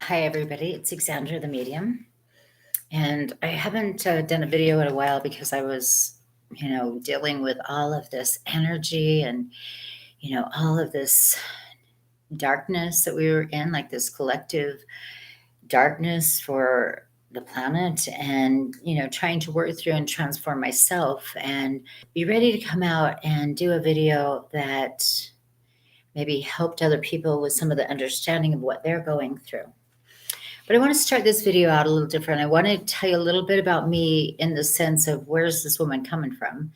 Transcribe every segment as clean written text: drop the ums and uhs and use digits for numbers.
Hi, everybody. It's Xandra the Medium. And I haven't done a video in a while because I was, dealing with all of this energy and, all of this darkness that we were in, like this collective darkness for the planet, and, trying to work through and transform myself and be ready to come out and do a video that maybe helped other people with some of the understanding of what they're going through. But I want to start this video out a little different. I want to tell you a little bit about me in the sense of where's this woman coming from,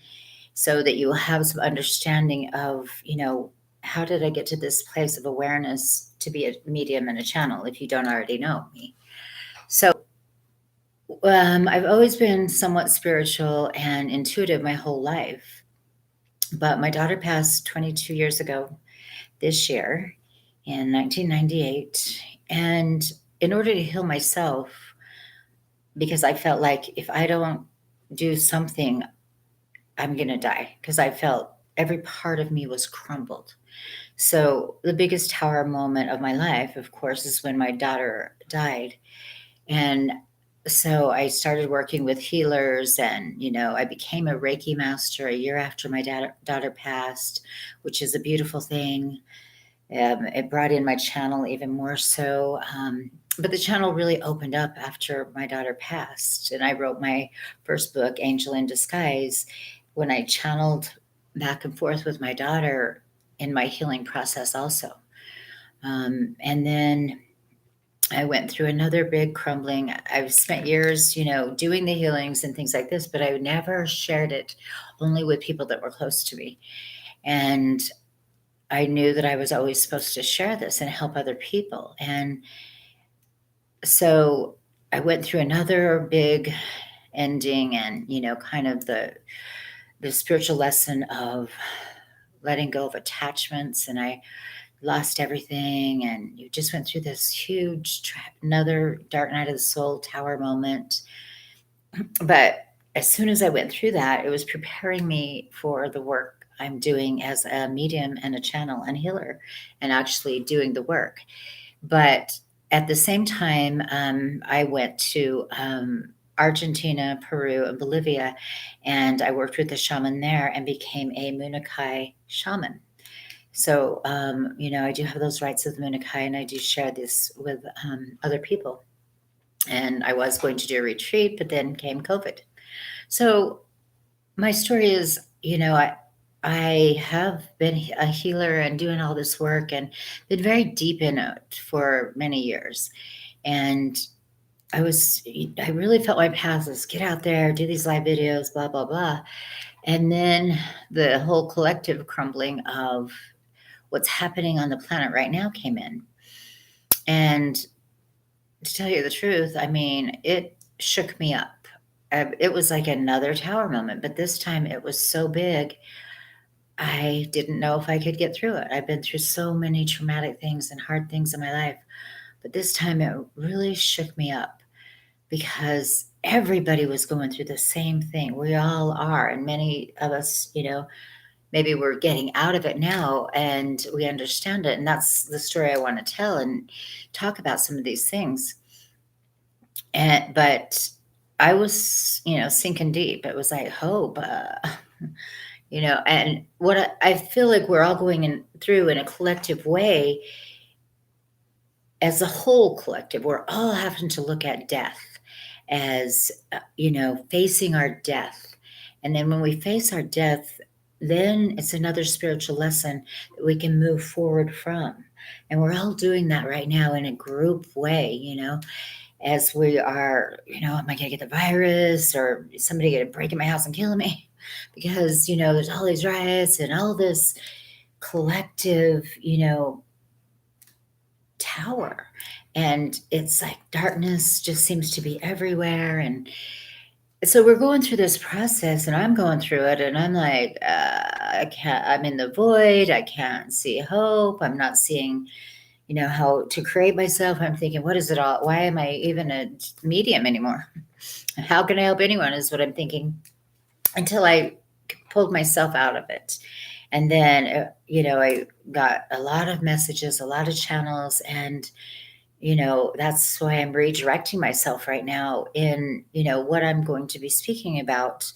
so that you will have some understanding of, how did I get to this place of awareness to be a medium and a channel if you don't already know me. So I've always been somewhat spiritual and intuitive my whole life. But my daughter passed 22 years ago this year in 1998. And in order to heal myself, because I felt like if I don't do something, I'm going to die, because I felt every part of me was crumbled. So the biggest tower moment of my life, of course, is when my daughter died. And so I started working with healers, and, I became a Reiki master a year after my daughter passed, which is a beautiful thing. It brought in my channel even more so. But the channel really opened up after my daughter passed. And I wrote my first book, Angel in Disguise, when I channeled back and forth with my daughter in my healing process also. And then I went through another big crumbling. I've spent years, doing the healings and things like this, but I never shared it, only with people that were close to me. And I knew that I was always supposed to share this and help other people. And so I went through another big ending, and, kind of the spiritual lesson of letting go of attachments. And I lost everything. And you just went through this huge, another dark night of the soul tower moment. But as soon as I went through that, it was preparing me for the work I'm doing as a medium and a channel and healer, and actually doing the work. But at the same time, I went to Argentina, Peru, and Bolivia, and I worked with a shaman there and became a Munakai shaman. So, I do have those rights of the Munakai, and I do share this with other people. And I was going to do a retreat, but then came COVID. So my story is, I have been a healer and doing all this work and been very deep in it for many years. And I really felt my path was get out there, do these live videos, blah, blah, blah. And then the whole collective crumbling of what's happening on the planet right now came in. And to tell you the truth, I mean, it shook me up. It was like another tower moment, but this time it was so big, I didn't know if I could get through it. I've been through so many traumatic things and hard things in my life, but this time it really shook me up because everybody was going through the same thing. We all are. And many of us, maybe we're getting out of it now and we understand it. And that's the story I want to tell and talk about some of these things. But I was, sinking deep. It was like hope, and what I feel like we're all going through in a collective way, as a whole collective, we're all having to look at death as, facing our death. And then when we face our death, then it's another spiritual lesson that we can move forward from. And we're all doing that right now in a group way, as we are, am I going to get the virus, or is somebody going to break in my house and kill me? Because, there's all these riots and all this collective, tower. And it's like darkness just seems to be everywhere. And so we're going through this process, and I'm going through it, and I'm like, I'm in the void. I can't see hope. I'm not seeing, how to create myself. I'm thinking, what is it all? Why am I even a medium anymore? How can I help anyone is what I'm thinking, until I pulled myself out of it. And then, I got a lot of messages, a lot of channels, and, that's why I'm redirecting myself right now in, what I'm going to be speaking about.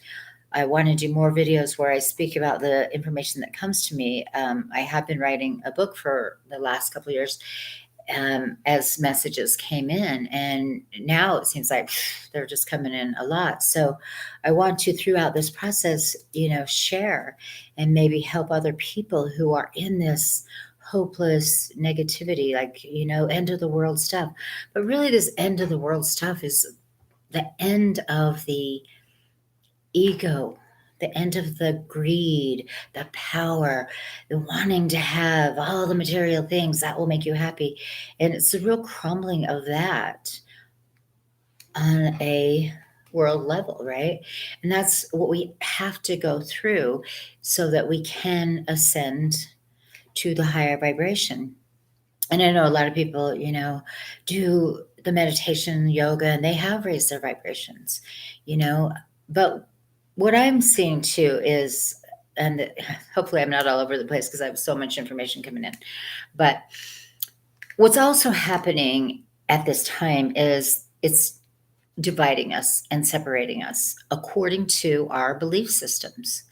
I want to do more videos where I speak about the information that comes to me. I have been writing a book for the last couple of years, as messages came in, and now it seems like they're just coming in a lot. So I want to, throughout this process, share and maybe help other people who are in this hopeless negativity, like, end of the world stuff. But really, this end of the world stuff is the end of the ego, the end of the greed, the power, the wanting to have all the material things that will make you happy. And it's the real crumbling of that on a world level, right? And that's what we have to go through so that we can ascend to the higher vibration. And I know a lot of people, do the meditation, yoga, and they have raised their vibrations, but what I'm seeing too is, and hopefully I'm not all over the place because I have so much information coming in, but what's also happening at this time is it's dividing us and separating us according to our belief systems.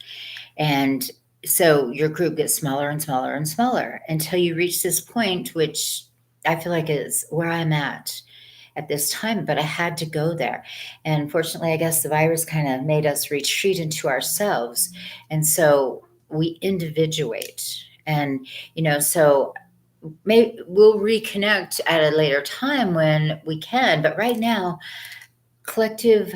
And so your group gets smaller and smaller and smaller until you reach this point, which I feel like is where I'm at this time, but I had to go there. And fortunately, I guess the virus kind of made us retreat into ourselves. And so we individuate. And, so maybe we'll reconnect at a later time when we can. But right now, collective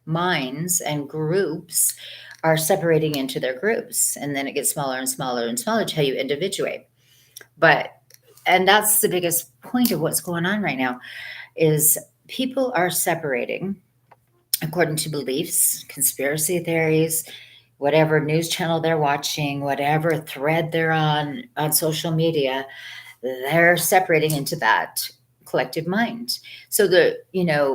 minds and groups are separating into their groups. And then it gets smaller and smaller and smaller until you individuate. And that's the biggest point of what's going on right now is people are separating according to beliefs, conspiracy theories, whatever news channel they're watching, whatever thread they're on social media, they're separating into that collective mind. So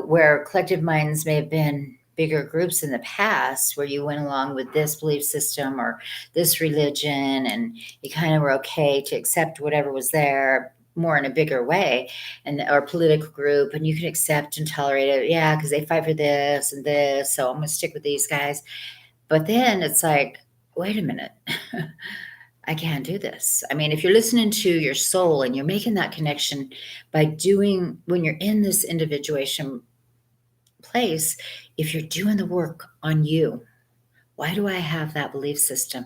where collective minds may have been bigger groups in the past where you went along with this belief system or this religion and you kind of were okay to accept whatever was there more in a bigger way, and or political group, and you can accept and tolerate it, yeah, because they fight for this and this, so I'm going to stick with these guys. But then it's like, wait a minute. I can't do this. I mean, if you're listening to your soul and you're making that connection by doing, when you're in this individuation place, if you're doing the work on you, why do I have that belief system?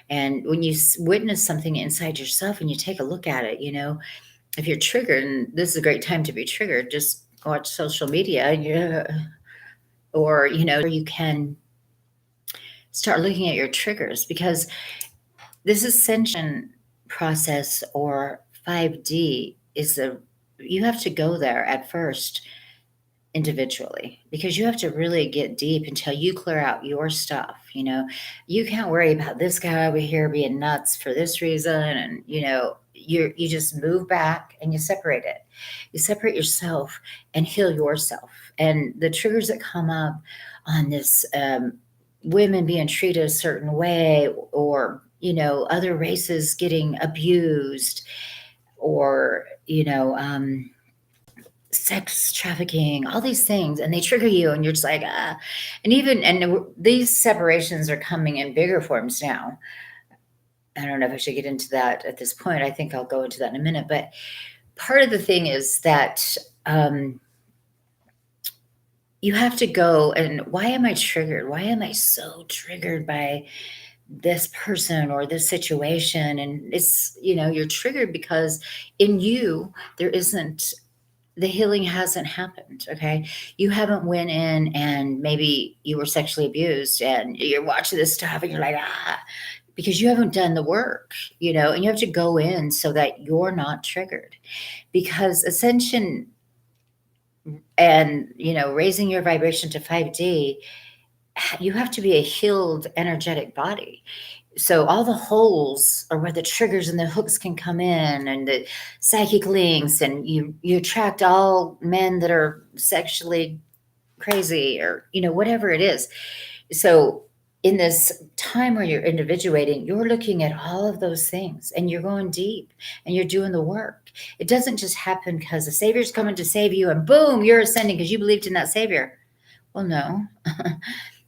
And when you witness something inside yourself and you take a look at it, if you're triggered, and this is a great time to be triggered, just watch social media, or, you can start looking at your triggers, because this ascension process or 5D you have to go there at first individually, because you have to really get deep until you clear out your stuff. You can't worry about this guy over here being nuts for this reason. And, you just move back and you separate it. You separate yourself and heal yourself. And the triggers that come up on this, women being treated a certain way, or, other races getting abused, or, sex trafficking, all these things, and they trigger you, and you're just like, ah. And these separations are coming in bigger forms now. I don't know if I should get into that at this point. I think I'll go into that in a minute. But part of the thing is that you have to go, and why am I triggered? Why am I so triggered by this person or this situation? And it's, you're triggered because in you, the healing hasn't happened. Okay. You haven't went in and maybe you were sexually abused and you're watching this stuff and you're like, because you haven't done the work, and you have to go in so that you're not triggered, because ascension and, raising your vibration to 5D, you have to be a healed energetic body. So all the holes are where the triggers and the hooks can come in, and the psychic links, and you attract all men that are sexually crazy, or, whatever it is. So in this time where you're individuating, you're looking at all of those things and you're going deep and you're doing the work. It doesn't just happen because the Savior's coming to save you and boom, you're ascending because you believed in that Savior. Well, no,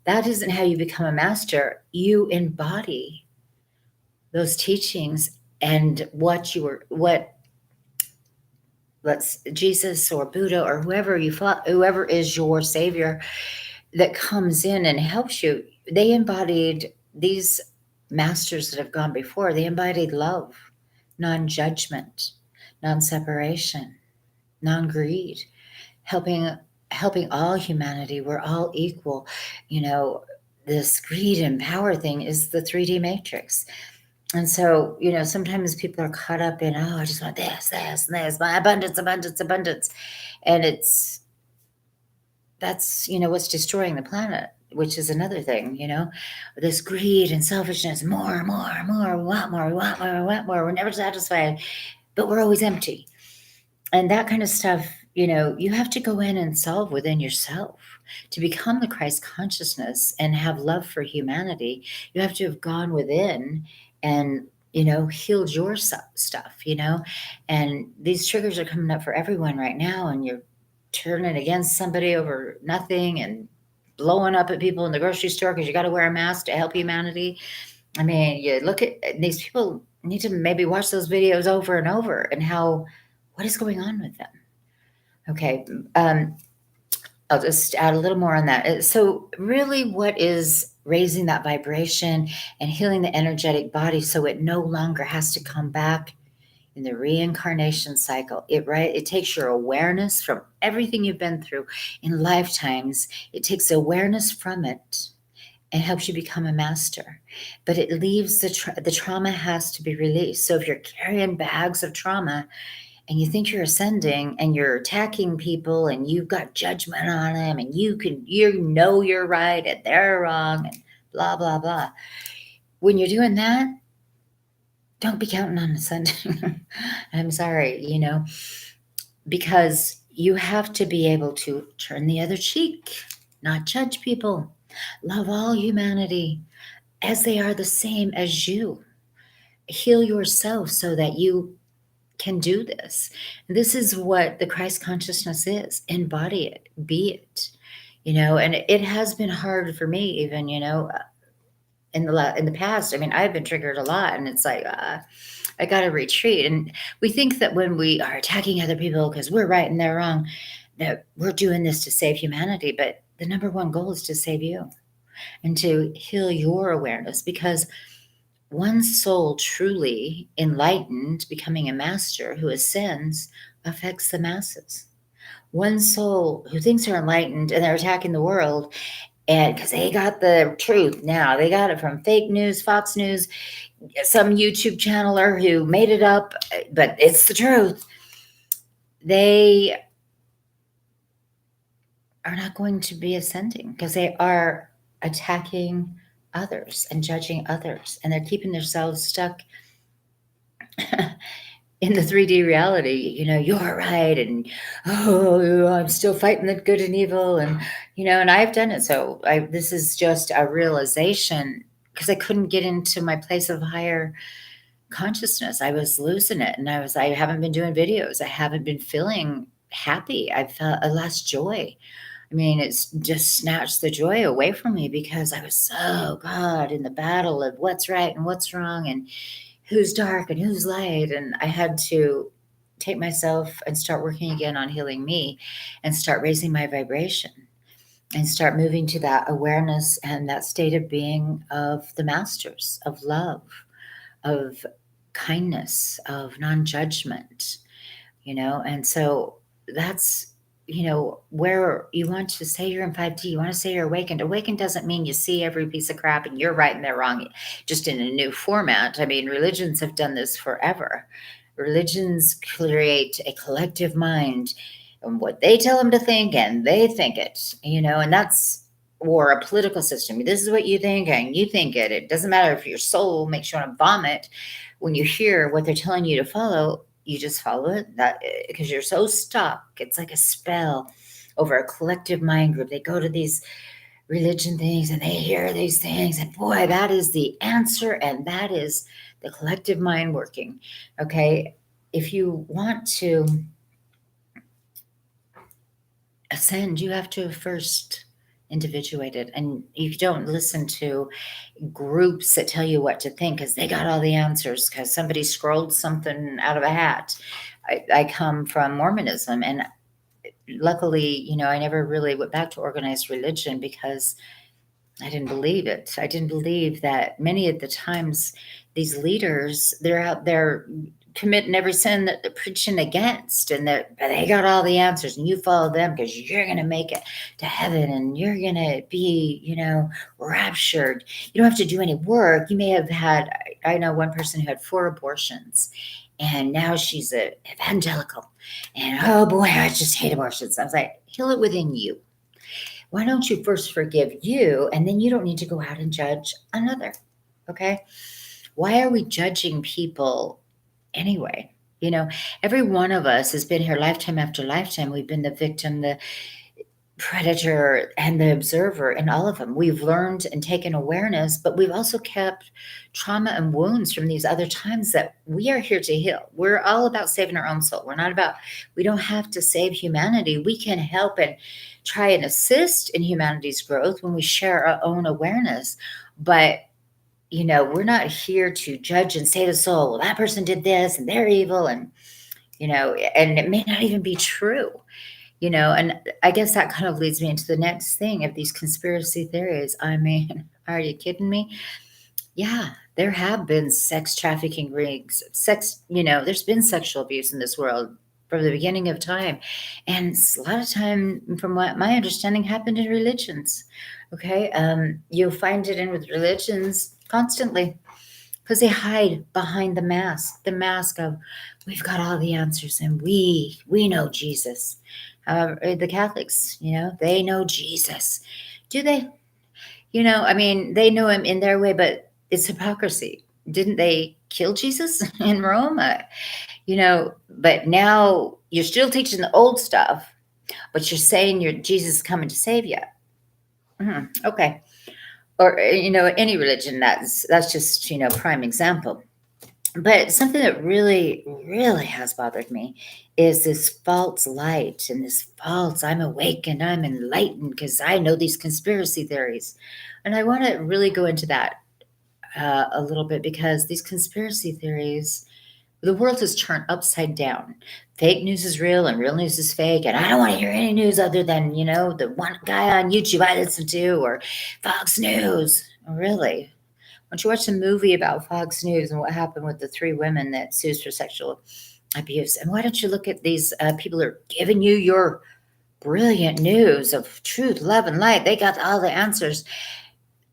that isn't how you become a master. You embody those teachings and what let's Jesus or Buddha or whoever is your savior that comes in and helps you. They embodied these masters that have gone before. They embodied love, non-judgment, non-separation, non-greed, helping helping all humanity. We're all equal. You know, this greed and power thing is the 3D matrix. And so, sometimes people are caught up in, oh, I just want this, this, and this, my abundance, abundance, abundance. And that's, what's destroying the planet, which is another thing, this greed and selfishness, more, more, more, we want more, we want more, we want more. We're never satisfied, but we're always empty. And that kind of stuff, you have to go in and solve within yourself to become the Christ consciousness and have love for humanity. You have to have gone within and healed your stuff, and these triggers are coming up for everyone right now, and you're turning against somebody over nothing and blowing up at people in the grocery store because you got to wear a mask to help humanity. I mean, you look at these people, need to maybe watch those videos over and over, and what is going on with them. Okay. I'll just add a little more on that. So really, what is raising that vibration and healing the energetic body so it no longer has to come back in the reincarnation cycle? It takes your awareness from everything you've been through in lifetimes. It takes awareness from it and helps you become a master. But it leaves the trauma has to be released. So if you're carrying bags of trauma, and you think you're ascending and you're attacking people and you've got judgment on them and you're right and they're wrong and blah, blah, blah. When you're doing that, don't be counting on ascending. I'm sorry, because you have to be able to turn the other cheek, not judge people, love all humanity as they are the same as you. Heal yourself so that you can do this. This is what the Christ consciousness is. Embody it, be it. And it has been hard for me, even in the past. I mean, I've been triggered a lot, and it's like I got to retreat. And we think that when we are attacking other people because we're right and they're wrong, that we're doing this to save humanity. But the number one goal is to save you and to heal your awareness, because one soul truly enlightened, becoming a master who ascends, affects the masses. One soul who thinks they're enlightened and they're attacking the world, and because they got the truth now, they got it from fake news, Fox News, some YouTube channeler who made it up, but it's the truth. They are not going to be ascending because they are attacking others and judging others, and they're keeping themselves stuck in the 3D reality. You're right, and I'm still fighting the good and evil, and and I've done it. So this is just a realization, because I couldn't get into my place of higher consciousness. I was losing it, and I haven't been doing videos. I haven't been feeling happy. I lost joy. I mean, it's just snatched the joy away from me because I was so caught in the battle of what's right and what's wrong and who's dark and who's light. And I had to take myself and start working again on healing me and start raising my vibration and start moving to that awareness and that state of being of the masters, of love, of kindness, of non-judgment, and so that's where you want to say you're in 5D, you want to say you're awakened. Awakened doesn't mean you see every piece of crap and you're right and they're wrong, just in a new format. I mean, religions have done this forever. Religions create a collective mind and what they tell them to think, and they think it, and that's, or a political system. This is what you think and you think it. It doesn't matter if your soul makes you want to vomit when you hear what they're telling you to follow. You just follow it, that because you're so stuck. It's like a spell over a collective mind group. They go to these religion things and they hear these things, and boy, that is the answer, and that is the collective mind working. Okay. If you want to ascend, you have to first individuate it. And you don't listen to groups that tell you what to think because they got all the answers because somebody scrolled something out of a hat. I come from Mormonism, and luckily, I never really went back to organized religion because I didn't believe it. I didn't believe that many of the times these leaders, they're out there committing every sin that they're preaching against, and that they got all the answers, and you follow them because you're going to make it to heaven and you're going to be, raptured. You don't have to do any work. You may have had, I know one person who had 4 abortions, and now she's a evangelical. And oh boy, I just hate abortions. I was like, heal it within you. Why don't you first forgive you, and then you don't need to go out and judge another? Okay. Why are we judging people anyway? Every one of us has been here lifetime after lifetime. We've been the victim, the predator, and the observer in all of them. We've learned and taken awareness, but we've also kept trauma and wounds from these other times that we are here to heal. We're all about saving our own soul. We don't have to save humanity. We can help and try and assist in humanity's growth when we share our own awareness. But we're not here to judge and say to the soul, well, that person did this and they're evil, and and it may not even be true. And I guess that kind of leads me into the next thing of these conspiracy theories. I mean, are you kidding me? Yeah, there have been sex trafficking rings, there's been sexual abuse in this world from the beginning of time. And a lot of time, from what my understanding, happened in religions. Okay. You'll find it in with religions constantly because they hide behind the mask of we've got all the answers and we know Jesus. The Catholics, they know Jesus. Do they? I mean, they know him in their way, but it's hypocrisy. Didn't they kill Jesus in Rome? But now you're still teaching the old stuff, but you're saying Jesus is coming to save you. Okay. Or, any religion, that's just, prime example. But something that really, really has bothered me is this false light and this false, I'm awake and I'm enlightened because I know these conspiracy theories. And I want to really go into that a little bit because these conspiracy theories, the world has turned upside down. Fake news is real and real news is fake. And I don't want to hear any news other than, the one guy on YouTube I listen to or Fox News. Really? Why don't you watch a movie about Fox News and what happened with the 3 women that sued for sexual abuse? And why don't you look at these people who are giving you your brilliant news of truth, love, and light? They got all the answers.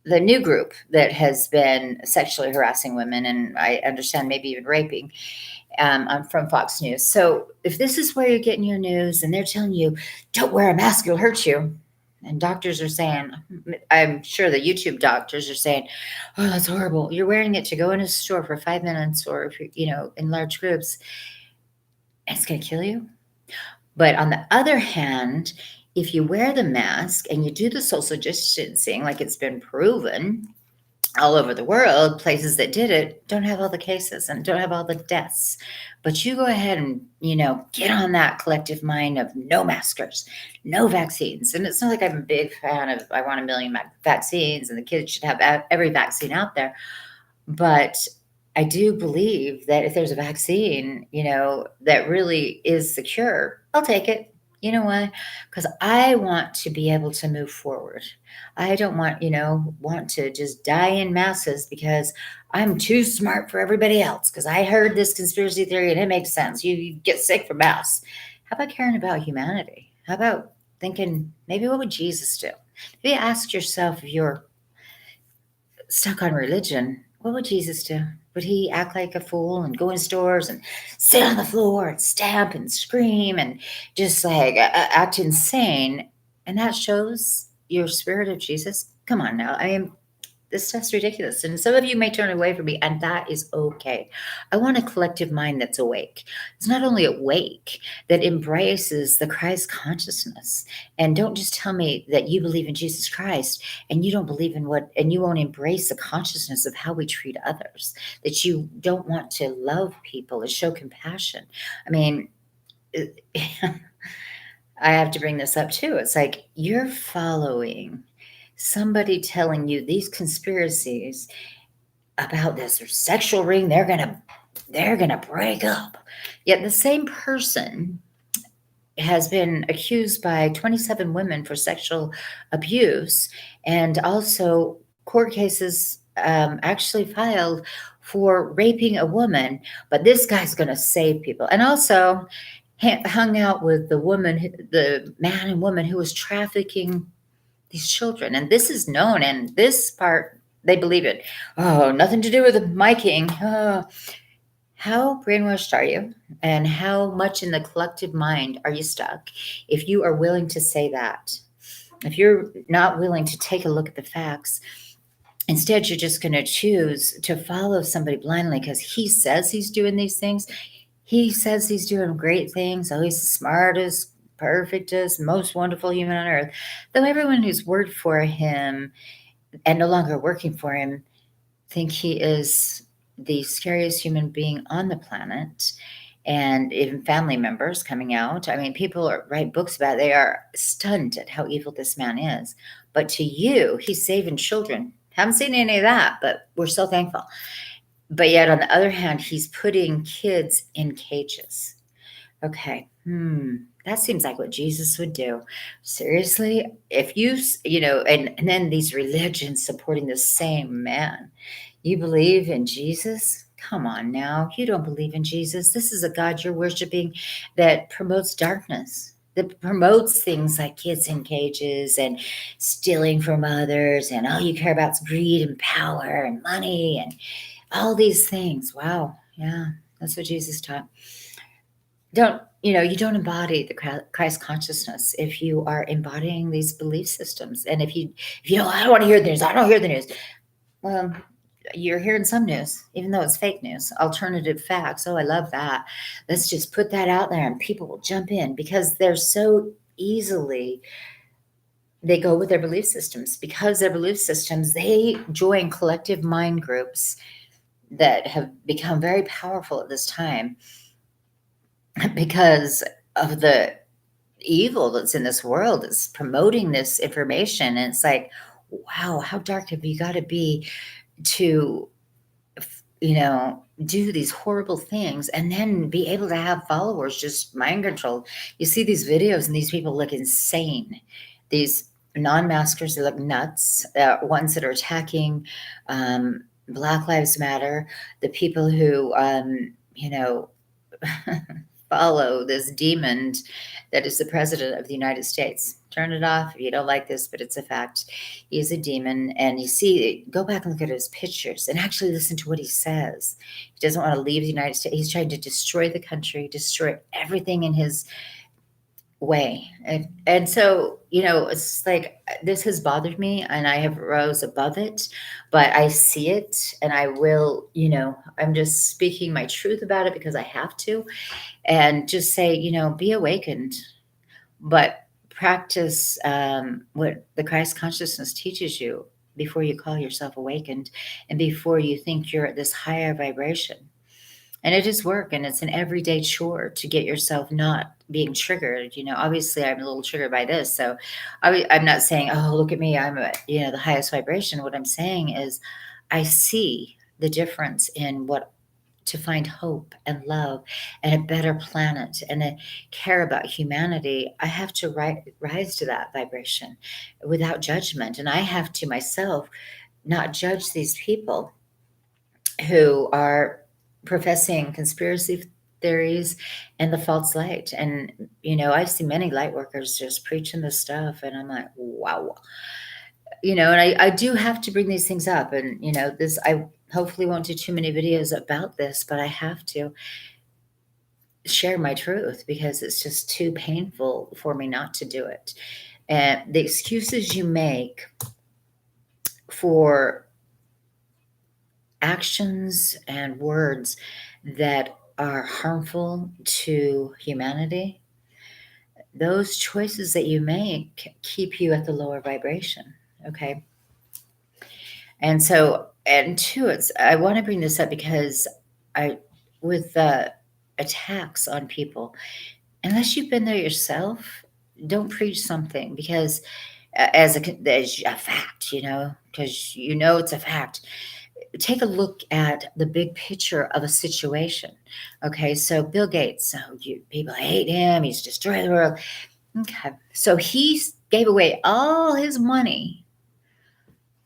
The new group that has been sexually harassing women, and I understand maybe even raping, I'm from Fox News. So if this is where you're getting your news and they're telling you, don't wear a mask, it'll hurt you. And doctors are saying, I'm sure the YouTube doctors are saying, oh, that's horrible. You're wearing it to go in a store for 5 minutes or, if in large groups, it's going to kill you. But on the other hand, if you wear the mask and you do the social distancing, like it's been proven all over the world, places that did it don't have all the cases and don't have all the deaths. But you go ahead and, get on that collective mind of no maskers, no vaccines. And it's not like I'm a big fan of, I want 1 million vaccines and the kids should have every vaccine out there. But I do believe that if there's a vaccine, that really is secure, I'll take it. You know why? Because I want to be able to move forward. I don't want to just die in masses because I'm too smart for everybody else. Because I heard this conspiracy theory and it makes sense. You get sick from mass. How about caring about humanity? How about thinking maybe what would Jesus do? Maybe ask yourself if you're stuck on religion, what would Jesus do? Would he act like a fool and go in stores and sit on the floor and stamp and scream and just like act insane? And that shows your spirit of Jesus. Come on now. I mean, This stuff's ridiculous. And some of you may turn away from me, and that is okay. I want a collective mind that's awake. It's not only awake, that embraces the Christ consciousness. And don't just tell me that you believe in Jesus Christ and you don't believe in what, and you won't embrace the consciousness of how we treat others, that you don't want to love people and show compassion. I mean, I have to bring this up too. It's like you're following somebody telling you these conspiracies about this or sexual ring, they're gonna break up. Yet the same person has been accused by 27 women for sexual abuse, and also court cases actually filed for raping a woman. But this guy's going to save people, and also hung out with the man and woman who was trafficking these children. And this is known, and this part, they believe it. Oh, nothing to do with my king. Oh. How brainwashed are you? And how much in the collective mind are you stuck if you are willing to say that? If you're not willing to take a look at the facts, instead, you're just going to choose to follow somebody blindly because he says he's doing these things. He says he's doing great things. Oh, he's the smartest, perfectest, most wonderful human on earth. Though everyone who's worked for him and no longer working for him think he is the scariest human being on the planet. And even family members coming out. I mean, people write books about it. They are stunned at how evil this man is. But to you, he's saving children. Haven't seen any of that, but we're so thankful. But yet, on the other hand, he's putting kids in cages. Okay. That seems like what Jesus would do. Seriously, if and then these religions supporting the same man. You believe in Jesus? Come on now. You don't believe in Jesus. This is a God you're worshiping that promotes darkness, that promotes things like kids in cages and stealing from others. And all you care about is greed and power and money and all these things. Wow. Yeah, that's what Jesus taught. You don't embody the Christ consciousness if you are embodying these belief systems. And if you I don't want to hear the news, I don't hear the news. Well, you're hearing some news, even though it's fake news, alternative facts. Oh, I love that. Let's just put that out there and people will jump in because they're so easily, they go with their belief systems. Because their belief systems, they join collective mind groups that have become very powerful at this time because of the evil that's in this world. It's promoting this information. And it's like, wow, how dark have you got to be to do these horrible things and then be able to have followers just mind controlled. You see these videos and these people look insane. These non-maskers, they look nuts. Ones that are attacking Black Lives Matter, the people who follow this demon that is the president of the United States. Turn it off if you don't like this, but it's a fact. He's a demon. And you see, go back and look at his pictures and actually listen to what he says. He doesn't want to leave the United States. He's trying to destroy the country, destroy everything in his way. And so, it's like this has bothered me and I have rose above it, but I see it and I will, I'm just speaking my truth about it because I have to, and just say, be awakened, but practice what the Christ consciousness teaches you before you call yourself awakened and before you think you're at this higher vibration. And it is work and it's an everyday chore to get yourself not being triggered. Obviously I'm a little triggered by this. So I'm not saying, oh, look at me, I'm the highest vibration. What I'm saying is I see the difference in what to find hope and love and a better planet and a care about humanity. I have to rise to that vibration without judgment. And I have to myself not judge these people who are professing conspiracy theories and the false light. And, I see many light workers just preaching this stuff. And I'm like, wow. And I do have to bring these things up. And, I hopefully won't do too many videos about this, but I have to share my truth because it's just too painful for me not to do it. And the excuses you make for actions and words that are harmful to humanity, those choices that you make keep you at the lower vibration. Okay. And so, and two, I want to bring this up because with the attacks on people, unless you've been there yourself, don't preach something because as a fact, because it's a fact. Take a look at the big picture of a situation. Okay, so Bill Gates, people hate him. He's destroyed the world. Okay, so he gave away all his money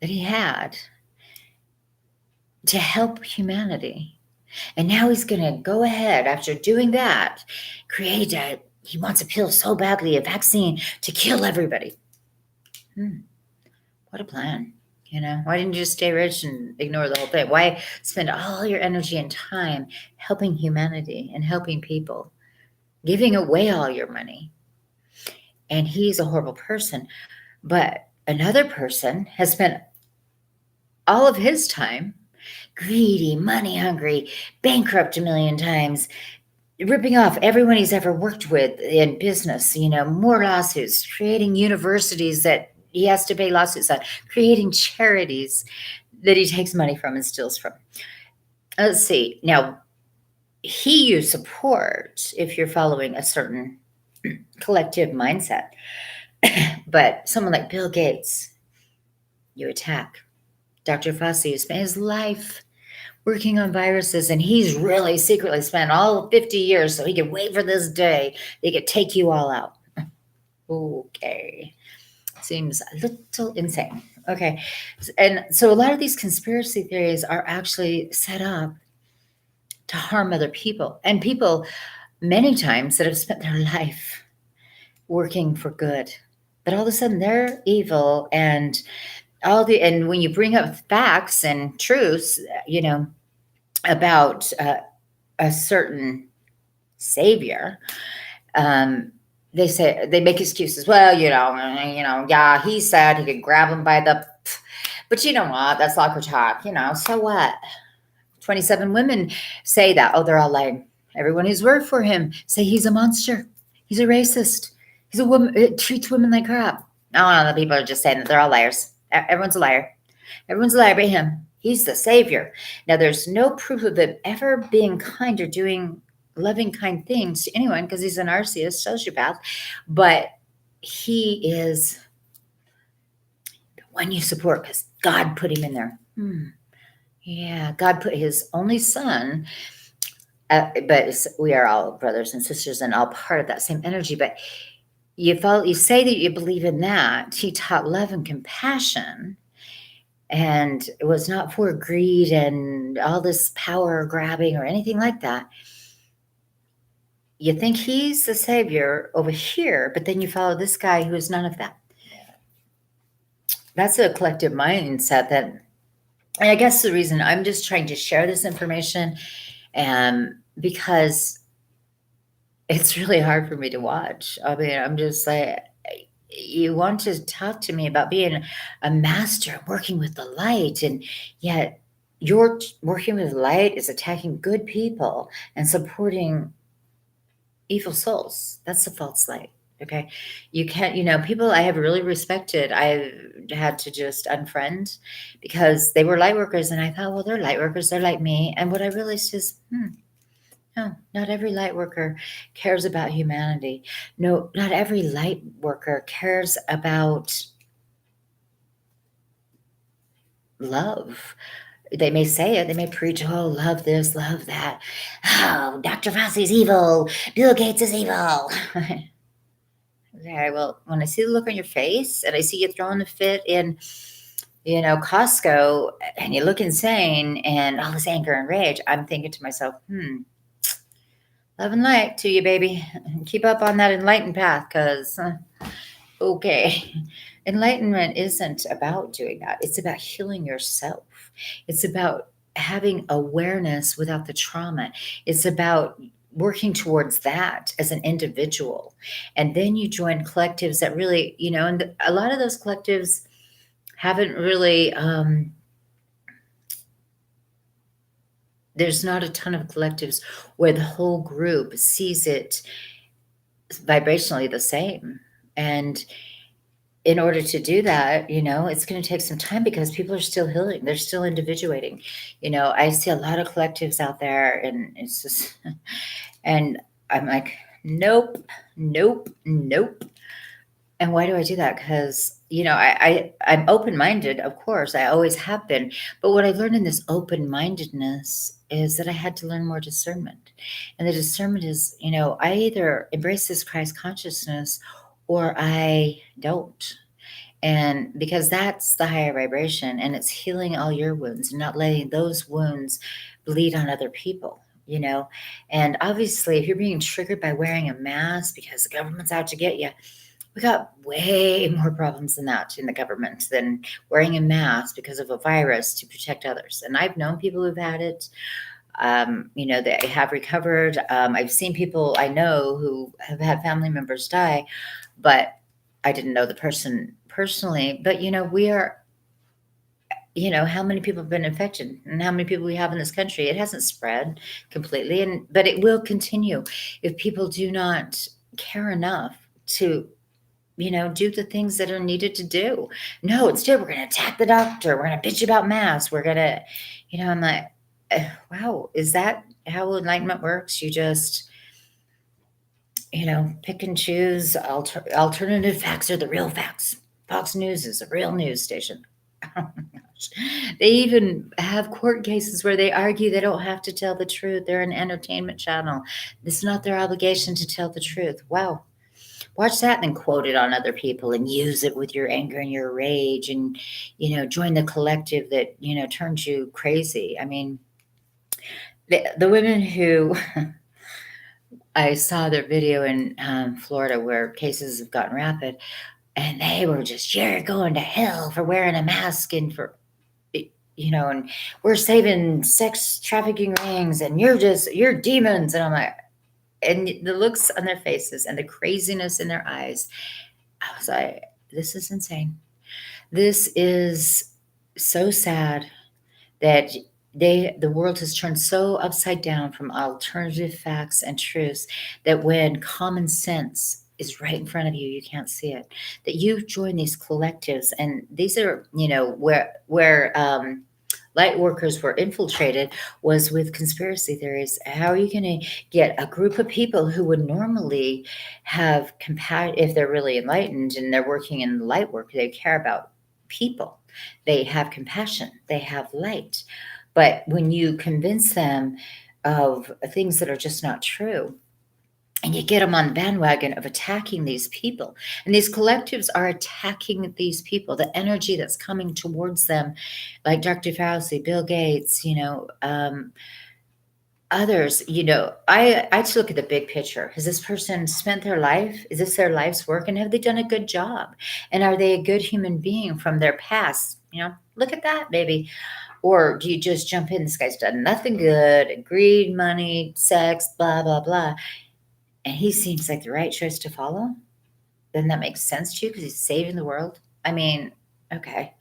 that he had to help humanity. And now he's going to go ahead after doing that, he wants a pill so badly, a vaccine to kill everybody. What a plan. Why didn't you just stay rich and ignore the whole thing? Why spend all your energy and time helping humanity and helping people, giving away all your money? And he's a horrible person. But another person has spent all of his time greedy, money hungry, bankrupt a million times, ripping off everyone he's ever worked with in business, more lawsuits, creating universities that he has to pay lawsuits on, creating charities that he takes money from and steals from. Let's see. Now, you support if you're following a certain collective mindset. But someone like Bill Gates, you attack. Dr. Fauci, who spent his life working on viruses, and he's really secretly spent all 50 years so he could wait for this day they could take you all out. Okay. Seems a little insane. Okay. And so a lot of these conspiracy theories are actually set up to harm other people, and people many times that have spent their life working for good, but all of a sudden they're evil. And when you bring up facts and truths, about a certain savior, they make excuses. Well, yeah, he said he could grab him by the, but you know what? That's locker talk, so what? 27 women say that. Oh, they're all lying. Everyone who's worked for him say he's a monster. He's a racist. He's a woman. It treats women like crap. No, the people are just saying that they're all liars. Everyone's a liar. Everyone's a liar but him. He's the savior. Now, there's no proof of him ever being kind or doing loving, kind things to anyone because he's a narcissist, sociopath. But he is the one you support because God put him in there. Yeah, God put his only son. But we are all brothers and sisters and all part of that same energy. But you say that you believe in that. He taught love and compassion. And it was not for greed and all this power grabbing or anything like that. You think he's the savior over here, but then you follow this guy who is none of that. That's a collective mindset and I guess the reason I'm just trying to share this information because it's really hard for me to watch. I mean, I'm just like, you want to talk to me about being a master, working with the light, and yet your working with light is attacking good people and supporting evil souls. That's the false light. Okay. You can't, people I have really respected, I had to just unfriend because they were light workers. And I thought, well, they're light workers. They're like me. And what I realized is, no, not every light worker cares about humanity. No, not every light worker cares about love. They may say it, they may preach, oh, love this, love that. Oh, Dr. Fauci's evil. Bill Gates is evil. Okay, well, when I see the look on your face and I see you throwing a fit in, Costco and you look insane and all this anger and rage, I'm thinking to myself, love and light to you, baby. Keep up on that enlightened path because, okay, enlightenment isn't about doing that. It's about healing yourself. It's about having awareness without the trauma. It's about working towards that as an individual. And then you join collectives that really, and a lot of those collectives haven't really there's not a ton of collectives where the whole group sees it vibrationally the same. And in order to do that, it's going to take some time because people are still healing. They're still individuating. I see a lot of collectives out there, and it's just, and I'm like, nope, nope, nope. And why do I do that? Because, I'm open-minded, of course. I always have been. But what I learned in this open-mindedness is that I had to learn more discernment. And the discernment is, I either embrace this Christ consciousness or I don't. And because that's the higher vibration, and it's healing all your wounds and not letting those wounds bleed on other people. And obviously, if you're being triggered by wearing a mask because the government's out to get you, we got way more problems than that in the government than wearing a mask because of a virus to protect others. And I've known people who've had it. They have recovered. I've seen people I know who have had family members die, but I didn't know the person personally. But we are, how many people have been infected and how many people we have in this country? It hasn't spread completely, but it will continue if people do not care enough to do the things that are needed to do. No, instead, we're going to attack the doctor. We're going to bitch about masks. We're going to, I'm like, wow, is that how enlightenment works? You just, pick and choose. Alternative facts are the real facts. Fox News is a real news station. Oh my gosh. They even have court cases where they argue they don't have to tell the truth. They're an entertainment channel. It's not their obligation to tell the truth. Wow. Watch that and then quote it on other people and use it with your anger and your rage and, join the collective that, turns you crazy. I mean, the women who I saw their video in Florida where cases have gotten rapid, and they were just, you're going to hell for wearing a mask and for, and we're saving sex trafficking rings and you're demons. And I'm like, and the looks on their faces and the craziness in their eyes, I was like, this is insane. This is so sad that the world has turned so upside down from alternative facts and truths that when common sense is right in front of you, you can't see it. That you've joined these collectives, and these are, where light workers were infiltrated was with conspiracy theories. How are you going to get a group of people who would normally have compassion if they're really enlightened and they're working in light work? They care about people. They have compassion. They have light. But when you convince them of things that are just not true, and you get them on the bandwagon of attacking these people, and these collectives are attacking these people, the energy that's coming towards them, like Dr. Fauci, Bill Gates, others, I just look at the big picture. Has this person spent their life? Is this their life's work? And have they done a good job? And are they a good human being from their past? Look at that, maybe. Or do you just jump in? This guy's done nothing good, greed, money, sex, blah, blah, blah. And he seems like the right choice to follow. Then that makes sense to you because he's saving the world. I mean, okay.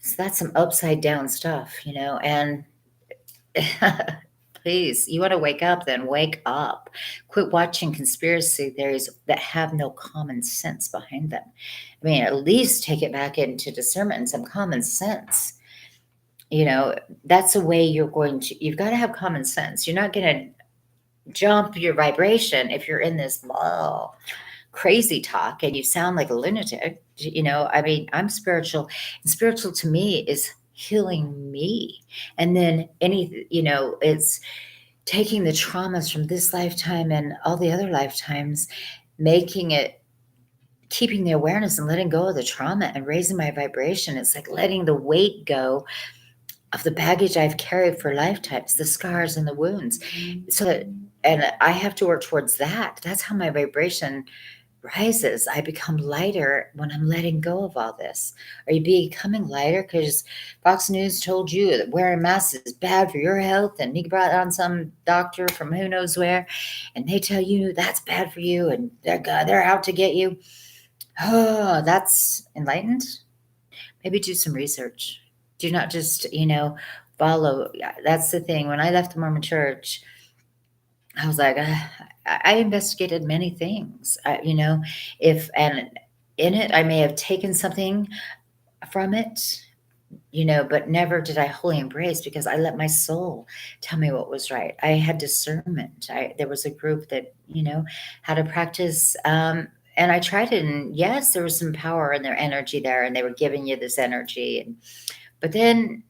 So that's some upside down stuff, and please, you want to wake up, then wake up. Quit watching conspiracy theories that have no common sense behind them. I mean, at least take it back into discernment and some common sense. That's a way you've got to have common sense. You're not going to jump your vibration if you're in this crazy talk and you sound like a lunatic. I mean, I'm spiritual, and spiritual to me is healing me. And then it's taking the traumas from this lifetime and all the other lifetimes, keeping the awareness and letting go of the trauma and raising my vibration. It's like letting the weight go of the baggage I've carried for lifetimes, the scars and the wounds. And I have to work towards that. That's how my vibration rises. I become lighter when I'm letting go of all this. Are you becoming lighter because Fox News told you that wearing masks is bad for your health, and you brought on some doctor from who knows where, and they tell you that's bad for you, and they're out to get you? Oh, that's enlightened. Maybe do some research. Do not just, follow. Yeah, that's the thing. When I left the Mormon church, I was like, I investigated many things, if, and in it, I may have taken something from it, but never did I wholly embrace because I let my soul tell me what was right. I had discernment. There was a group that, how to practice, and I tried it, and yes, there was some power in their energy there, and they were giving you this energy. But then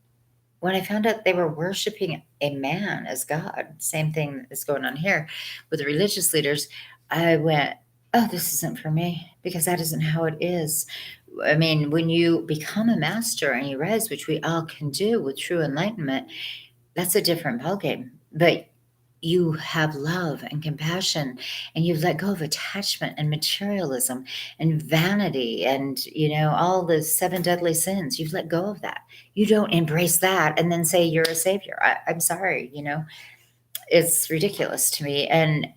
when I found out they were worshiping a man as God, same thing is going on here with the religious leaders, I went, oh, this isn't for me because that isn't how it is. I mean, when you become a master and you rise, which we all can do with true enlightenment, that's a different ballgame. But you have love and compassion, and you've let go of attachment and materialism and vanity and, all the seven deadly sins. You've let go of that. You don't embrace that and then say you're a savior. I'm sorry, it's ridiculous to me. And,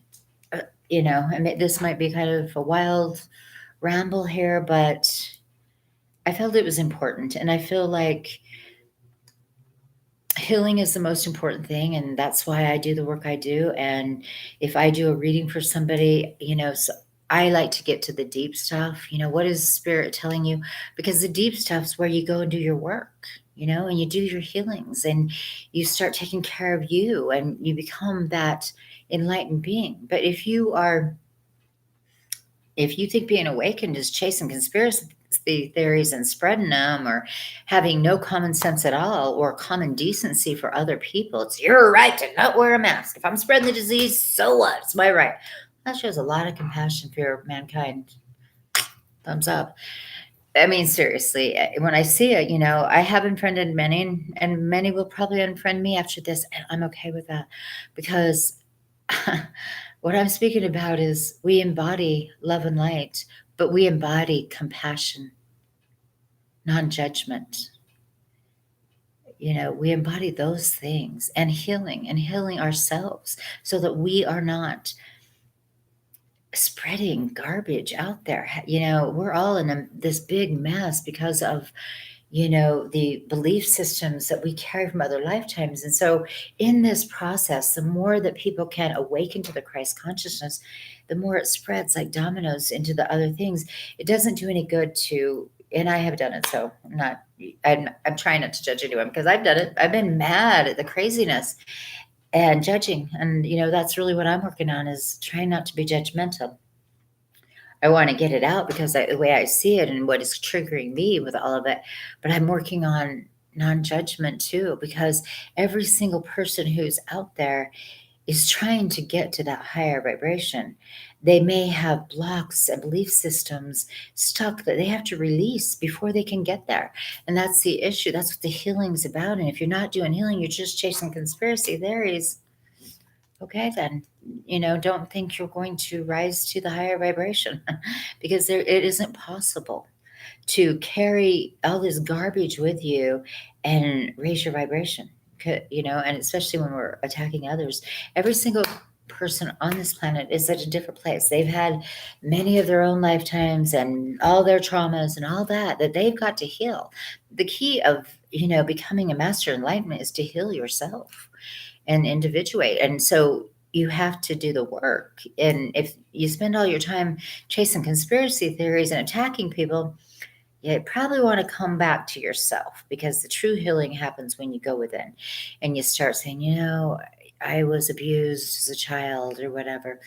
this might be kind of a wild ramble here, but I felt it was important. And I feel like healing is the most important thing, and that's why I do the work I do. And if I do a reading for somebody, so I like to get to the deep stuff. What is spirit telling you? Because the deep stuff's where you go and do your work, and you do your healings, and you start taking care of you, and you become that enlightened being. But if you think being awakened is chasing conspiracy theories and spreading them, or having no common sense at all, or common decency for other people, it's your right to not wear a mask. If I'm spreading the disease, so what? It's my right. That shows a lot of compassion for mankind. Thumbs up. I mean, seriously, when I see it, I have unfriended many, and many will probably unfriend me after this, and I'm okay with that because what I'm speaking about is we embody love and light, but we embody compassion, non-judgment. We embody those things, and healing ourselves so that we are not spreading garbage out there. We're all in this big mess because of the belief systems that we carry from other lifetimes. And so in this process, the more that people can awaken to the Christ consciousness, the more it spreads like dominoes into the other things. It doesn't do any good to, and I have done it. So I'm trying not to judge anyone because I've done it. I've been mad at the craziness and judging. And, that's really what I'm working on, is trying not to be judgmental. I want to get it out because the way I see it and what is triggering me with all of it. But I'm working on non-judgment too, because every single person who's out there is trying to get to that higher vibration. They may have blocks and belief systems stuck that they have to release before they can get there. And that's the issue. That's what the healing's about. And if you're not doing healing, you're just chasing conspiracy theories. Okay, then, don't think you're going to rise to the higher vibration because it isn't possible to carry all this garbage with you and raise your vibration. And especially when we're attacking others, every single person on this planet is at a different place. They've had many of their own lifetimes and all their traumas and all that they've got to heal. The key of, becoming a master enlightenment is to heal yourself and individuate. And so you have to do the work. And if you spend all your time chasing conspiracy theories and attacking people, you probably want to come back to yourself, because the true healing happens when you go within and you start saying, I was abused as a child or whatever.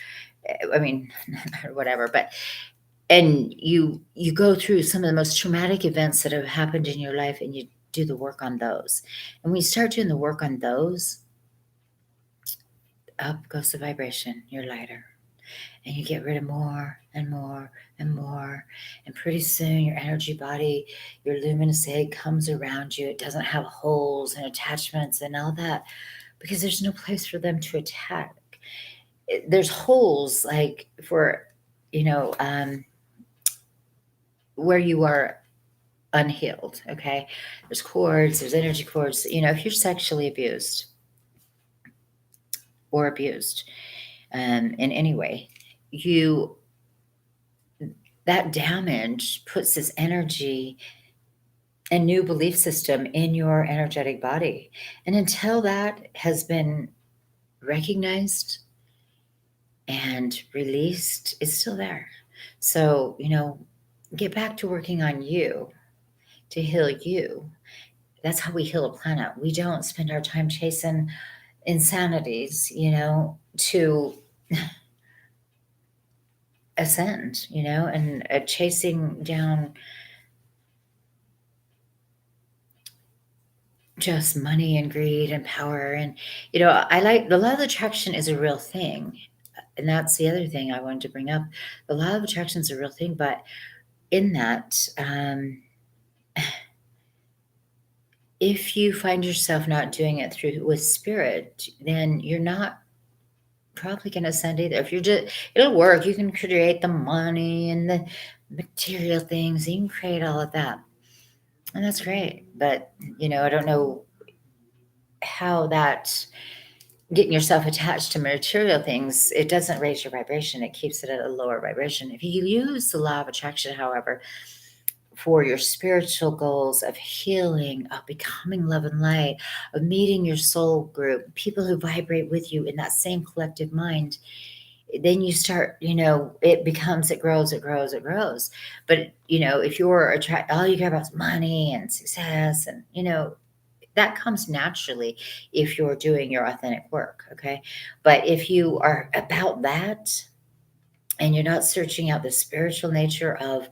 I mean, or whatever, but and you go through some of the most traumatic events that have happened in your life, and you do the work on those. And when you start doing the work on those, up goes the vibration. You're lighter, and you get rid of more and more and more. And pretty soon your energy body, your luminous egg, comes around you. It doesn't have holes and attachments and all that, because there's no place for them to attack. There's holes like for, where you are unhealed. Okay. There's cords, there's energy cords. If you're sexually abused or abused, in any way, that damage puts this energy a new belief system in your energetic body. And until that has been recognized and released, it's still there. So, get back to working on you to heal you. That's how we heal a planet. We don't spend our time chasing insanities, to ascend, and chasing down just money and greed and power. And, I like the law of attraction is a real thing. And that's the other thing I wanted to bring up. The law of attraction is a real thing, but in that, if you find yourself not doing it through with spirit, then you're not probably going to send either. If you're just, it'll work. You can create the money and the material things. You can create all of that. And that's great. But, I don't know how that getting yourself attached to material things, it doesn't raise your vibration. It keeps it at a lower vibration. If you use the law of attraction, however, for your spiritual goals of healing, of becoming love and light, of meeting your soul group, people who vibrate with you in that same collective mind, then you start, it grows, it grows, it grows. But, if you're all you care about is money and success, and, that comes naturally if you're doing your authentic work. Okay. But if you are about that and you're not searching out the spiritual nature of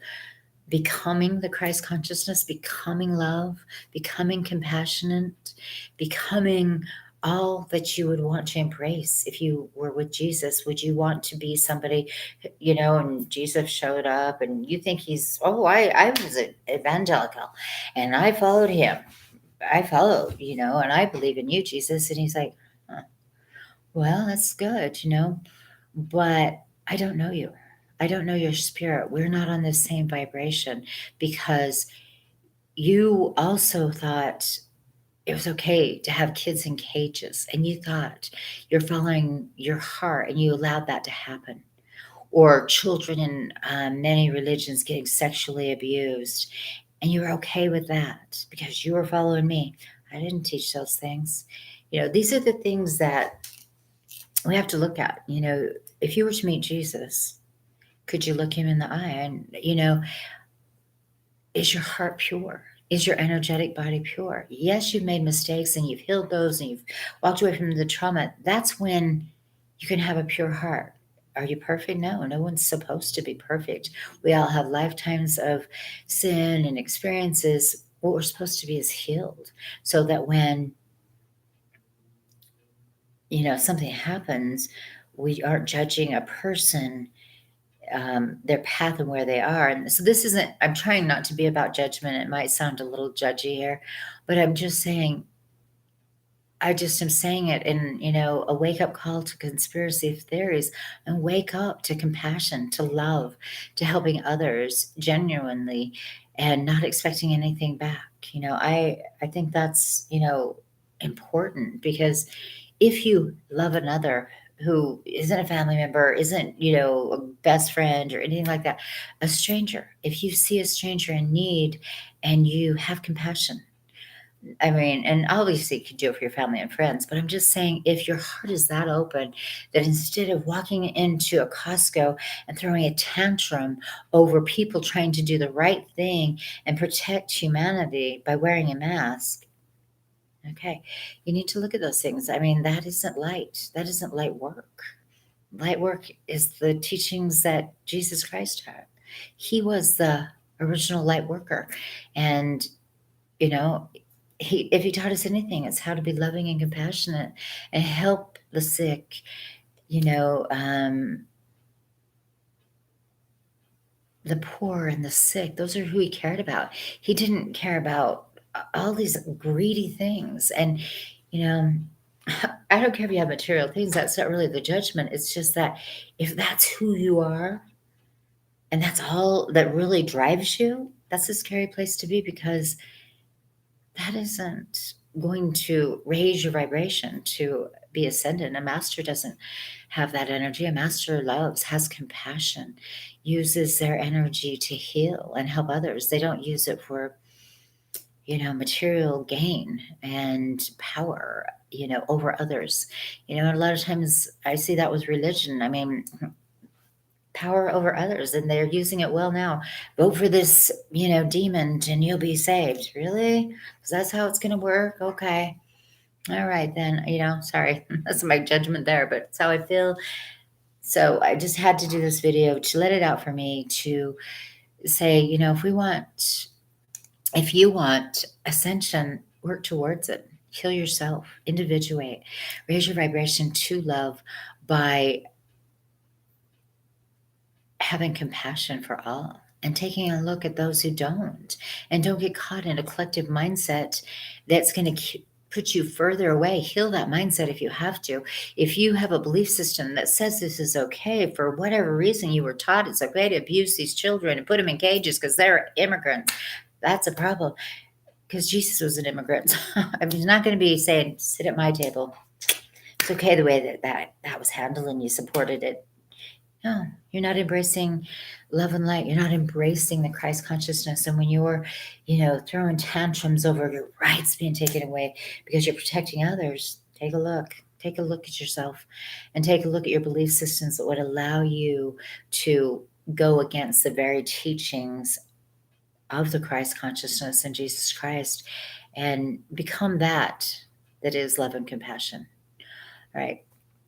becoming the Christ consciousness, becoming love, becoming compassionate, becoming all that you would want to embrace if you were with Jesus. Would you want to be somebody, and Jesus showed up and you think I was an evangelical and I followed him. I followed, and I believe in you, Jesus. And he's like, huh, well, that's good, but I don't know you. I don't know your spirit. We're not on the same vibration because you also thought it was okay to have kids in cages and you thought you're following your heart and you allowed that to happen. Or children in many religions getting sexually abused and you were okay with that because you were following me. I didn't teach those things. These are the things that we have to look at. If you were to meet Jesus, could you look him in the eye? And, is your heart pure? Is your energetic body pure? Yes, you've made mistakes and you've healed those and you've walked away from the trauma. That's when you can have a pure heart. Are you perfect? No, no one's supposed to be perfect. We all have lifetimes of sin and experiences. What we're supposed to be is healed so that when, something happens, we aren't judging a person, their path and where they are. And so this isn't, I'm trying not to be about judgment. It might sound a little judgy here, but I'm just saying, I just am saying it in, a wake up call to conspiracy theories and wake up to compassion, to love, to helping others genuinely and not expecting anything back. I think that's, important because if you love another who isn't a family member, isn't, a best friend or anything like that, a stranger, if you see a stranger in need and you have compassion, I mean, and obviously you could do it for your family and friends, but I'm just saying if your heart is that open that instead of walking into a Costco and throwing a tantrum over people trying to do the right thing and protect humanity by wearing a mask, okay, you need to look at those things. I mean, that isn't light. That isn't light work. Light work is the teachings that Jesus Christ had. He was the original light worker. And, you know, if he taught us anything, it's how to be loving and compassionate and help the sick, you know, um, the poor and the sick. Those are who he cared about. He didn't care about all these greedy things. And, you know, I don't care if you have material things. That's not really the judgment. It's just that if that's who you are and that's all that really drives you, that's a scary place to be because that isn't going to raise your vibration to be ascendant. A master doesn't have that energy. A master loves, has compassion, uses their energy to heal and help others. They don't use it for material gain and power, over others. A lot of times I see that with religion. I mean, power over others, and they're using it well now. Vote for this, demon and you'll be saved. Really? Because that's how it's going to work? Okay. All right, then, sorry. That's my judgment there, but it's how I feel. So I just had to do this video to let it out for me to say, if you want ascension, work towards it. Heal yourself, individuate, raise your vibration to love by having compassion for all and taking a look at those who don't. And don't get caught in a collective mindset that's going to put you further away. Heal that mindset if you have to. If you have a belief system that says this is okay, for whatever reason you were taught it's okay to abuse these children and put them in cages because they're immigrants, that's a problem. Because Jesus was an immigrant. He's not going to be saying, sit at my table. It's okay the way that was handled and you supported it. No, you're not embracing love and light. You're not embracing the Christ consciousness. And when you're, throwing tantrums over your rights being taken away because you're protecting others, take a look. Take a look at yourself and take a look at your belief systems that would allow you to go against the very teachings of the Christ consciousness and Jesus Christ and become that is love and compassion. All right.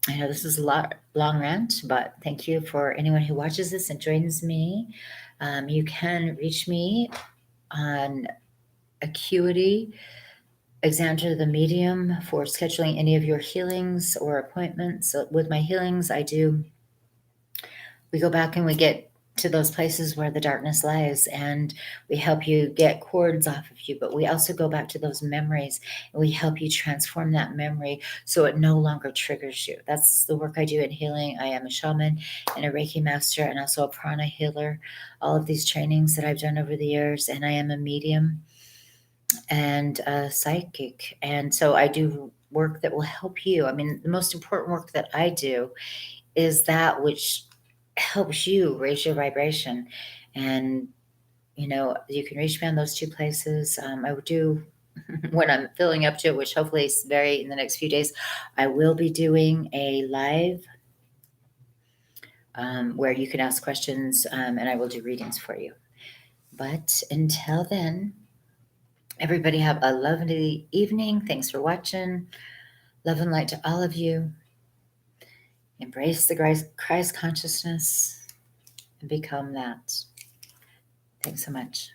I know this is a long rant, but thank you for anyone who watches this and joins me. You can reach me on Acuity, Exandra the Medium, for scheduling any of your healings or appointments. So with my healings, we go back and we get to those places where the darkness lies and we help you get cords off of you, but we also go back to those memories and we help you transform that memory so it no longer triggers you. That's the work I do in healing. I am a shaman and a Reiki master and also a prana healer, all of these trainings that I've done over the years, and I am a medium and a psychic. And so I do work that will help you. I mean, the most important work that I do is that which helps you raise your vibration. And, you can reach me on those two places. I would do when I'm filling up to it, which hopefully is in the next few days, I will be doing a live where you can ask questions and I will do readings for you. But until then, everybody have a lovely evening. Thanks for watching. Love and light to all of you. Embrace the Christ consciousness and become that. Thanks so much.